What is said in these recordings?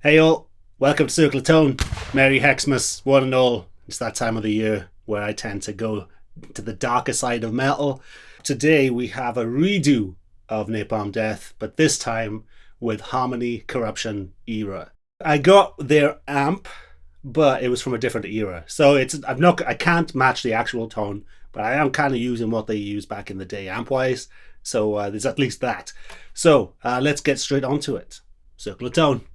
Hey all, welcome to Ugritone. Merry Xmas, one and all. It's that time of the year where I tend to go to the darker side of metal. Today we have a redo of Napalm Death, but this time with Harmony Corruption era. I got their amp, but it was from a different era. So I can't match the actual tone, but I am kind of using what they used back in the day amp-wise. So there's at least that. So let's get straight onto it. Ugritone.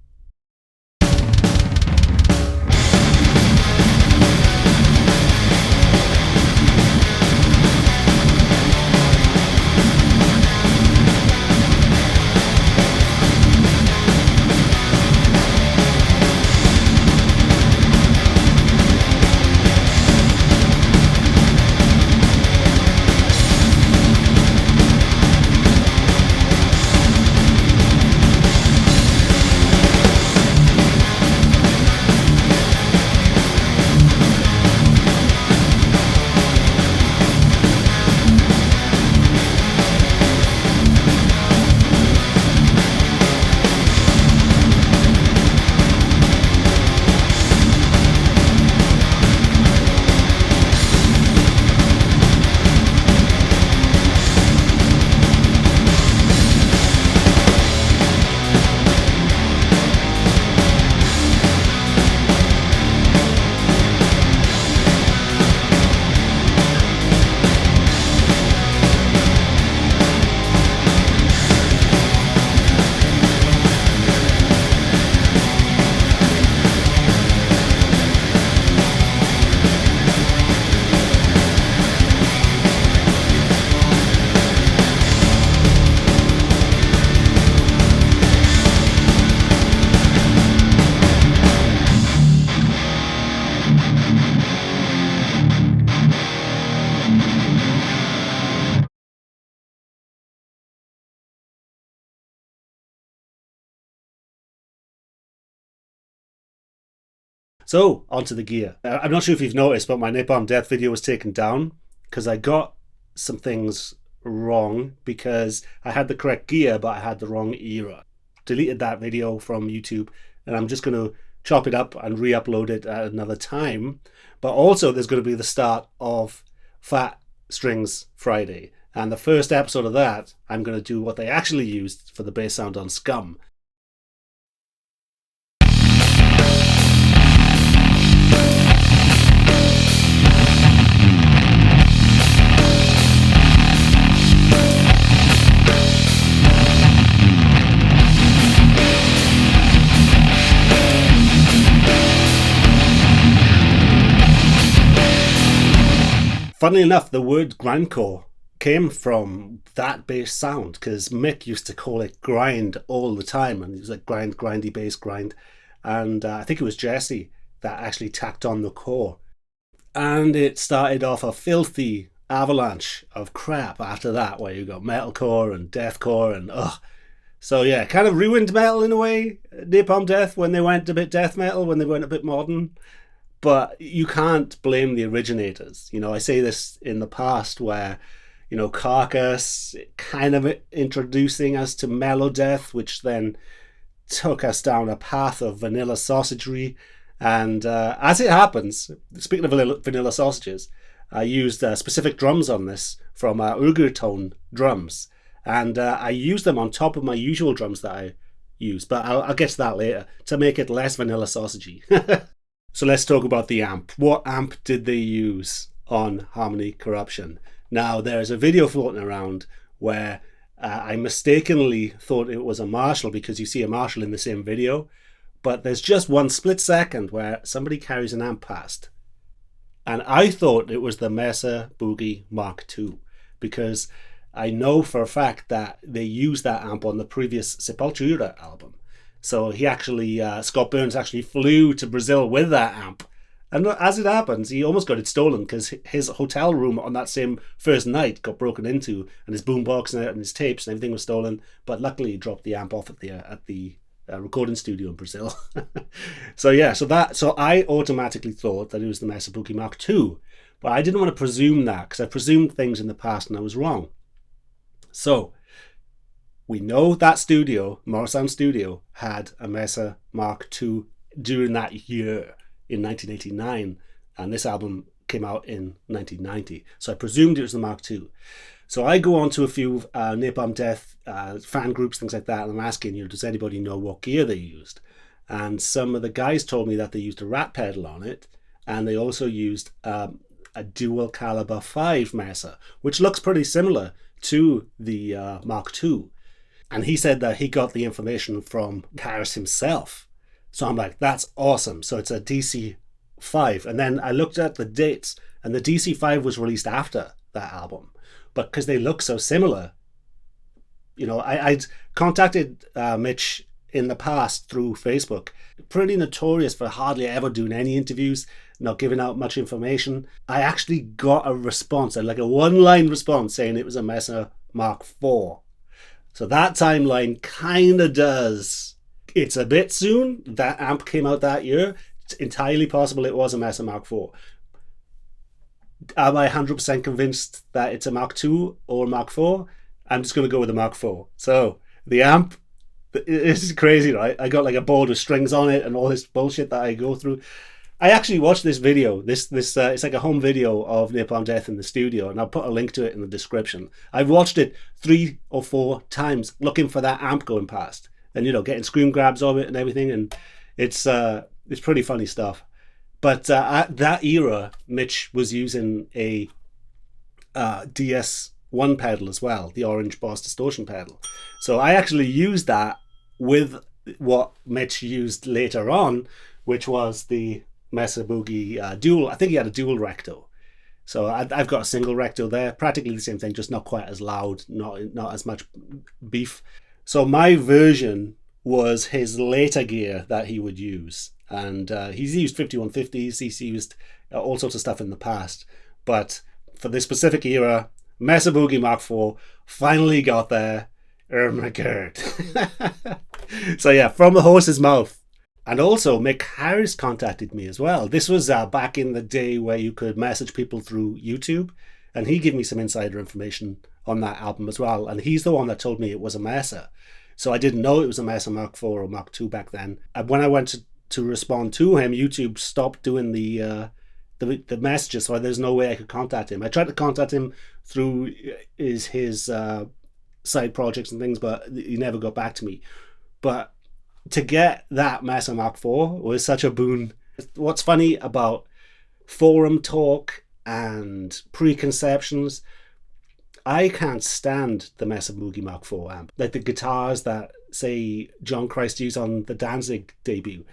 So, onto the gear. I'm not sure if you've noticed, but my Napalm Death video was taken down because I got some things wrong because I had the correct gear, but I had the wrong era. Deleted that video from YouTube, and I'm just going to chop it up and re-upload it at another time. But also, there's going to be the start of Fat Strings Friday. And the first episode of that, I'm going to do what they actually used for the bass sound on Scum. Funnily enough, the word grindcore came from that bass sound because Mick used to call it grind all the time, and it was like grind, grindy bass, grind. And I think it was Jesse that actually tacked on the core. And it started off a filthy avalanche of crap after that, where you got metalcore and deathcore and ugh. So yeah, kind of ruined metal in a way, Napalm Death, when they went a bit death metal, when they went a bit modern. But you can't blame the originators. You know, I say this in the past where, you know, Carcass kind of introducing us to mellow death, which then took us down a path of vanilla sausagery. And as it happens, speaking of vanilla sausages, I used specific drums on this from Ugritone drums. And I used them on top of my usual drums that I use. But I'll get to that later to make it less vanilla sausagey. So let's talk about the amp. What amp did they use on Harmony Corruption? Now, there's a video floating around where I mistakenly thought it was a Marshall because you see a Marshall in the same video, but there's just one split second where somebody carries an amp past. And I thought it was the Mesa Boogie Mark II because I know for a fact that they used that amp on the previous Sepultura album. So he actually, Scott Burns actually flew to Brazil with that amp. And as it happens, he almost got it stolen because his hotel room on that same first night got broken into, and his boombox and his tapes and everything was stolen. But luckily, he dropped the amp off at the recording studio in Brazil. So yeah, so I automatically thought that it was the Mesa Boogie Mark II, but I didn't want to presume that because I presumed things in the past and I was wrong. So We know that studio, Morrisound Studio, had a Mesa Mark II during that year in 1989, and this album came out in 1990. So I presumed it was the Mark II. So I go on to a few Napalm Death fan groups, things like that, and I'm asking, does anybody know what gear they used? And some of the guys told me that they used a rat pedal on it, and they also used a dual caliber 5 Mesa, which looks pretty similar to the Mark II. And he said that he got the information from Harris himself. So I'm like, that's awesome. So it's a DC5. And then I looked at the dates, and the DC5 was released after that album. But because they look so similar, I'd contacted Mitch in the past through Facebook. Pretty notorious for hardly ever doing any interviews, not giving out much information. I actually got a response, like a one-line response saying it was a Mesa Mark IV. So that timeline kind of does. It's a bit soon. That amp came out that year. It's entirely possible it was a Mesa Mark IV. Am I 100% convinced that it's a Mark II or Mark IV? I'm just going to go with the Mark IV. So the amp, this is crazy, right? I got like a board with strings on it and all this bullshit that I go through. I actually watched this video. This it's like a home video of Napalm Death in the studio, and I'll put a link to it in the description. I've watched it 3 or 4 times looking for that amp going past, and getting screen grabs of it and everything, and it's pretty funny stuff. But at that era, Mitch was using a DS1 pedal as well, the orange Boss distortion pedal. So I actually used that with what Mitch used later on, which was the Mesa Boogie dual. I think he had a dual recto. So I've got a single recto there, practically the same thing, just not quite as loud, not as much beef. So my version was his later gear that he would use. And he's used 5150s, he's used all sorts of stuff in the past. But for this specific era, Mesa Boogie Mark IV finally got there. Oh my God. So yeah, from the horse's mouth. And also, Mick Harris contacted me as well. This was back in the day where you could message people through YouTube. And he gave me some insider information on that album as well. And he's the one that told me it was a Mesa. So I didn't know it was a Mesa Mark IV or Mark II back then. And when I went to respond to him, YouTube stopped doing the messages, so there's no way I could contact him. I tried to contact him through his side projects and things, but he never got back to me. But to get that Mesa Mark IV was such a boon. What's funny about forum talk and preconceptions, I can't stand the Mesa Boogie Mark IV amp. Like the guitars that, say, John Christ used on the Danzig debut.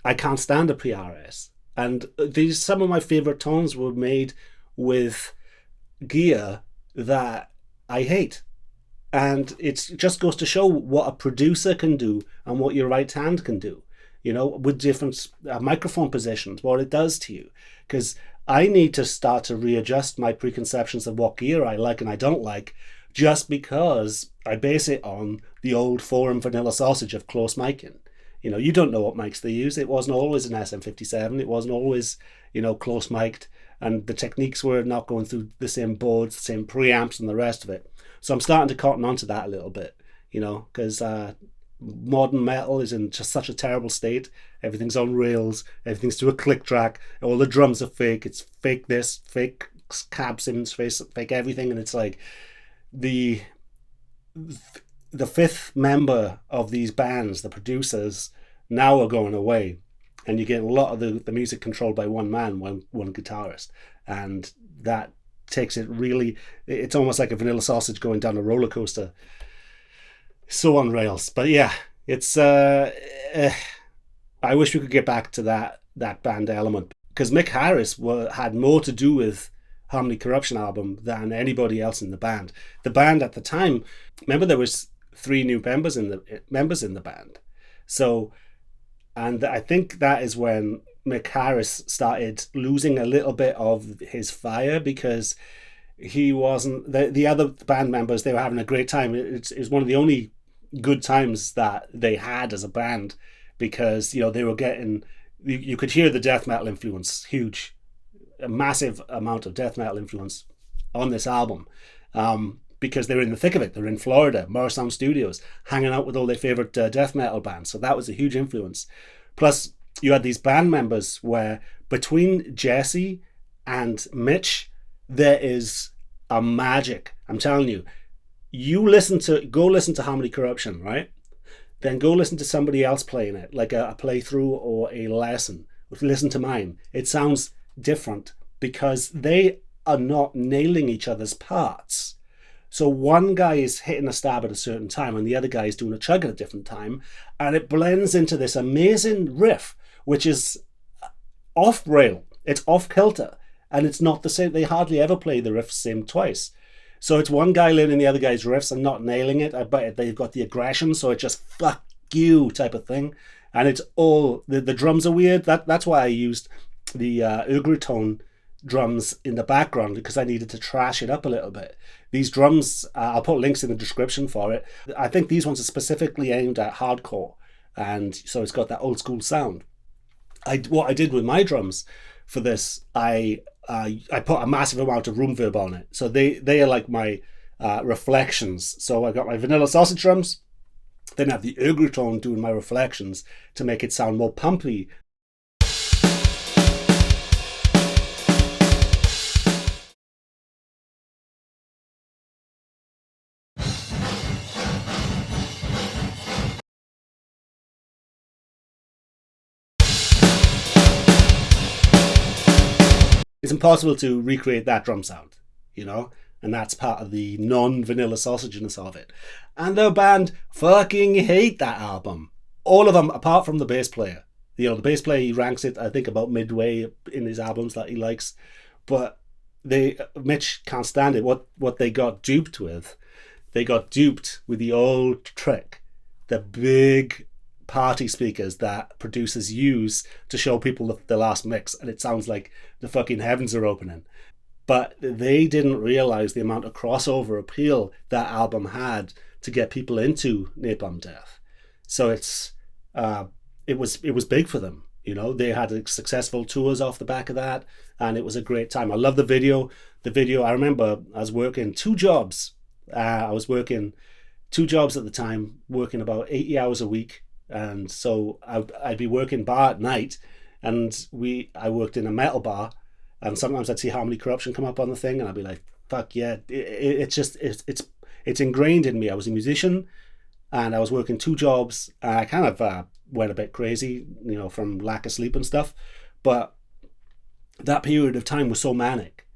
I can't stand a PRS. And some of my favorite tones were made with gear that I hate. And it just goes to show what a producer can do and what your right hand can do, with different microphone positions, what it does to you. Because I need to start to readjust my preconceptions of what gear I like and I don't like, just because I base it on the old forum vanilla sausage of close micing. You don't know what mics they use. It wasn't always an SM57. It wasn't always, close mic'd. And the techniques were not going through the same boards, the same preamps and the rest of it. So I'm starting to cotton onto that a little bit, because modern metal is in just such a terrible state. Everything's on rails. Everything's to a click track. All the drums are fake. It's fake this, fake cab Simmons, fake everything. And it's like the fifth member of these bands, the producers, now are going away, and you get a lot of the music controlled by one man, one guitarist, and that takes it really, it's almost like a vanilla sausage going down a roller coaster, so on rails. But yeah, it's I wish we could get back to that band element, because Mick Harris had more to do with Harmony Corruption album than anybody else in the band. The band at the time, remember, there was 3 new members in the band. So, and I think that is when Mick Harris started losing a little bit of his fire, because he wasn't, the other band members, they were having a great time. It was one of the only good times that they had as a band, because they were getting, you could hear the death metal influence, huge, a massive amount of death metal influence on this album. because they're in the thick of it. They're in Florida, Morrisound Studios, hanging out with all their favorite death metal bands. So that was a huge influence. Plus, you had these band members where between Jesse and Mitch, there is a magic. I'm telling you. Go listen to Harmony Corruption, right? Then go listen to somebody else playing it, like a playthrough or a lesson. Listen to mine. It sounds different because they are not nailing each other's parts. So one guy is hitting a stab at a certain time and the other guy is doing a chug at a different time, and it blends into this amazing riff, which is off rail. It's off kilter, and it's not the same. They hardly ever play the riff same twice. So it's one guy learning the other guy's riffs and not nailing it, but they've got the aggression, so it's just fuck you type of thing. And it's all, the drums are weird. That's why I used the Ugritone drums in the background, because I needed to trash it up a little bit. These drums, I'll put links in the description for it. I think these ones are specifically aimed at hardcore, and so it's got that old school sound. What I did with my drums for this, I put a massive amount of room verb on it. So they are like my reflections. So I got my vanilla sausage drums, then I have the Ugritone doing my reflections to make it sound more pumpy. It's impossible to recreate that drum sound, you know? And that's part of the non-vanilla sausageness of it. And the band fucking hate that album. All of them, apart from the bass player. You know, the bass player, he ranks it, I think, about midway in his albums that he likes. But Mitch can't stand it. What they got duped with, they got duped with the old trick. The big party speakers that producers use to show people the last mix, and it sounds like the fucking heavens are opening. But they didn't realize the amount of crossover appeal that album had to get people into Napalm Death. So it was big for them. You know, they had successful tours off the back of that, and it was a great time. I love the video. I remember I was working 2 jobs. I was working 2 jobs at the time, working about 80 hours a week. And so I'd be working bar at night, and I worked in a metal bar, and sometimes I'd see Harmony Corruption come up on the thing, and I'd be like, fuck yeah. It's ingrained in me. I was a musician, and I was working 2 jobs, and I kind of went a bit crazy, you know, from lack of sleep and stuff. But that period of time was so manic,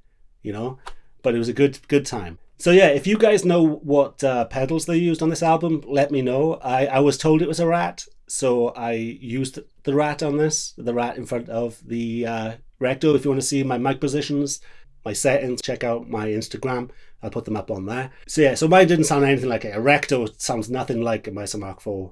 you know, but it was a good time. So yeah, if you guys know what pedals they used on this album, let me know. I was told it was a Rat, so I used the Rat on this, the Rat in front of the Recto. If you want to see my mic positions, my settings, check out my Instagram. I'll put them up on there. So yeah, so mine didn't sound anything like it. A Recto sounds nothing like a Mesa Mark IV.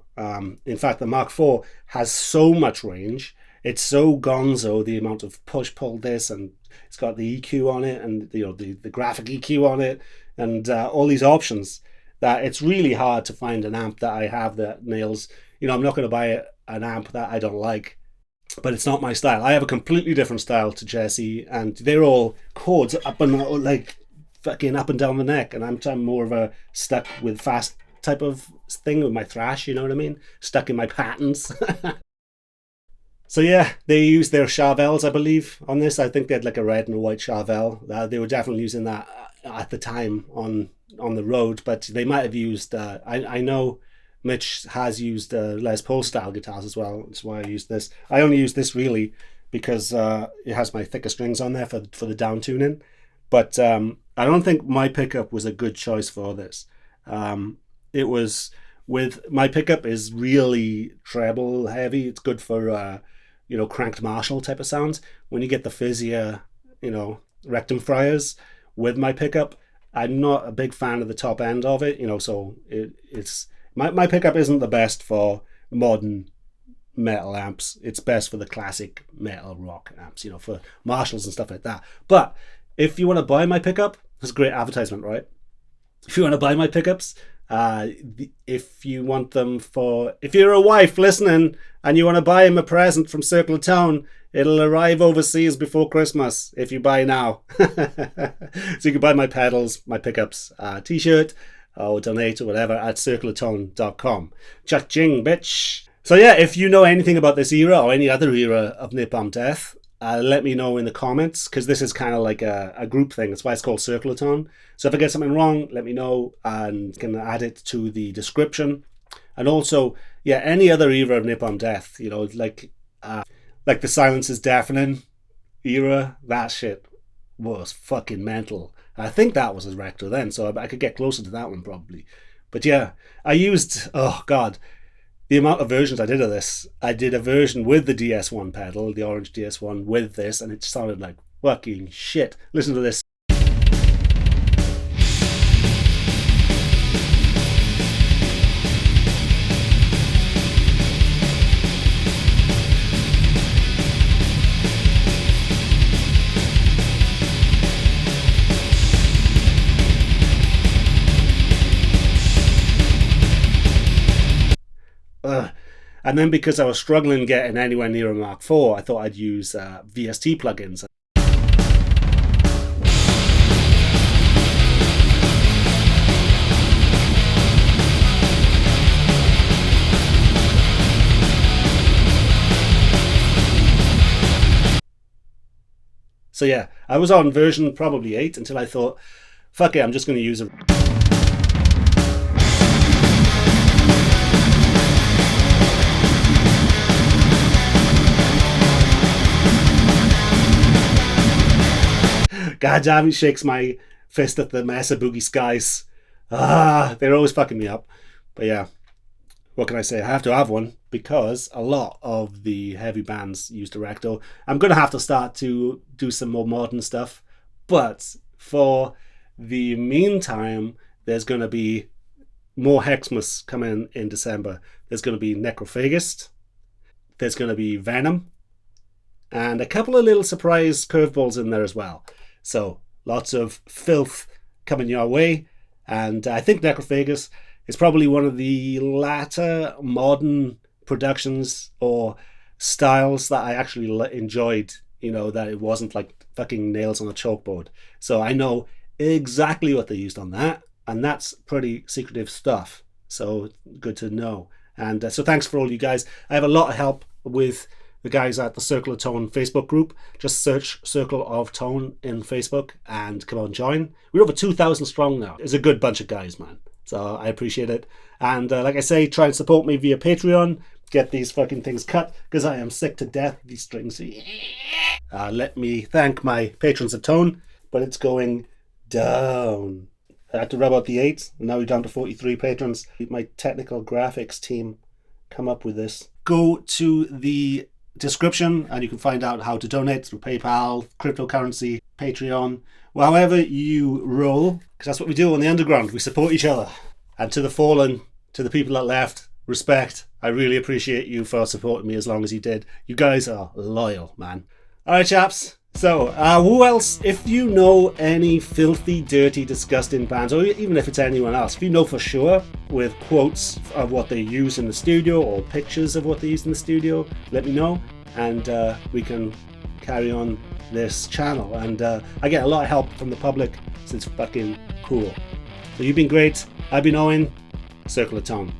In fact, the Mark IV has so much range. It's so gonzo, the amount of push-pull this, and it's got the EQ on it, and you know the graphic EQ on it, and all these options, that it's really hard to find an amp that I have that nails. You know, I'm not going to buy an amp that I don't like, but it's not my style. I have a completely different style to Jesse, and they're all chords up and like fucking up and down the neck, and I'm more of a stuck with fast type of thing with my thrash, you know what I mean? Stuck in my patterns. So yeah, they used their Charvels, I believe, on this. I think they had like a red and a white Charvel. They were definitely using that at the time on the road, but they might have used, I know Mitch has used Les Paul style guitars as well. That's why I used this. I only use this really because it has my thicker strings on there for the down tuning. But I don't think my pickup was a good choice for this. It was, with my pickup is really treble heavy. It's good for you know, cranked Marshall type of sounds. When you get the fizzier, you know, rectum fryers with my pickup, I'm not a big fan of the top end of it, you know, so it's my pickup isn't the best for modern metal amps. It's best for the classic metal rock amps, you know, for Marshalls and stuff like that. But if you want to buy my pickup, that's a great advertisement, right? If you want to buy my pickups, If you want them if you're a wife listening and you want to buy him a present from Circle of Tone, it'll arrive overseas before Christmas if you buy now. So you can buy my pedals, my pickups, t-shirt, or donate or whatever at circleoftone.com. Cha-ching, bitch. So yeah, if you know anything about this era or any other era of Napalm Death, let me know in the comments, because this is kind of like a group thing. That's why it's called Circle of Tone. So if I get something wrong, let me know and can add it to the description. And also, yeah, any other era of Napalm Death, you know, like the Silence is Deafening era, that shit was fucking mental. I think that was a Rector then, so I could get closer to that one probably. But yeah, I used, oh god, the amount of versions I did of this. I did a version with the DS1 pedal, the orange DS1 with this, and it sounded like fucking shit. Listen to this. And then because I was struggling getting anywhere near a Mark IV, I thought I'd use VST plugins. So yeah, I was on version probably 8 until I thought, fuck it, I'm just going to use a... God damn, he shakes my fist at the Mesa Boogie Skies. They're always fucking me up. But yeah, what can I say? I have to have one because a lot of the heavy bands use the Recto. I'm going to have to start to do some more modern stuff. But for the meantime, there's going to be more Hexmas coming in December. There's going to be Necrophagist. There's going to be Venom. And a couple of little surprise curveballs in there as well. So lots of filth coming your way. And I think Necrophagist is probably one of the latter modern productions or styles that I actually enjoyed, you know, that it wasn't like fucking nails on a chalkboard. So I know exactly what they used on that, and that's pretty secretive stuff. So good to know. And so thanks for all you guys. I have a lot of help with the guys at the Circle of Tone Facebook group. Just search Circle of Tone in Facebook and come on, join. We're over 2,000 strong now. It's a good bunch of guys, man. So I appreciate it. And like I say, try and support me via Patreon. Get these fucking things cut because I am sick to death of these strings. Let me thank my patrons of Tone, but it's going down. I had to rub out the 8, and now we're down to 43 patrons. My technical graphics team come up with this. Go to the description and you can find out how to donate through PayPal, cryptocurrency, Patreon, however you roll, because that's what we do on the underground. We support each other. And to the fallen, to the people that left, respect. I really appreciate you for supporting me as long as you did. You guys are loyal, man. Alright, chaps. So, who else, if you know any filthy, dirty, disgusting bands, or even if it's anyone else, if you know for sure with quotes of what they use in the studio or pictures of what they use in the studio, let me know, and we can carry on this channel. And I get a lot of help from the public, so it's fucking cool. So you've been great. I've been Owen, Circle of Tone.